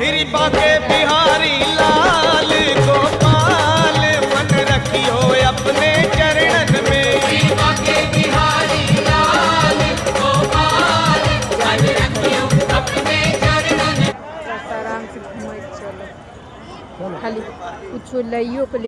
कृपा के बिहारी लाल गोपाल मन रखियो अपने चरणन में। कृपा के बिहारी लाल गोपाल मन रखियो अपने चरणन में। आराम से घूमो चलो खाली कुछ लइयो के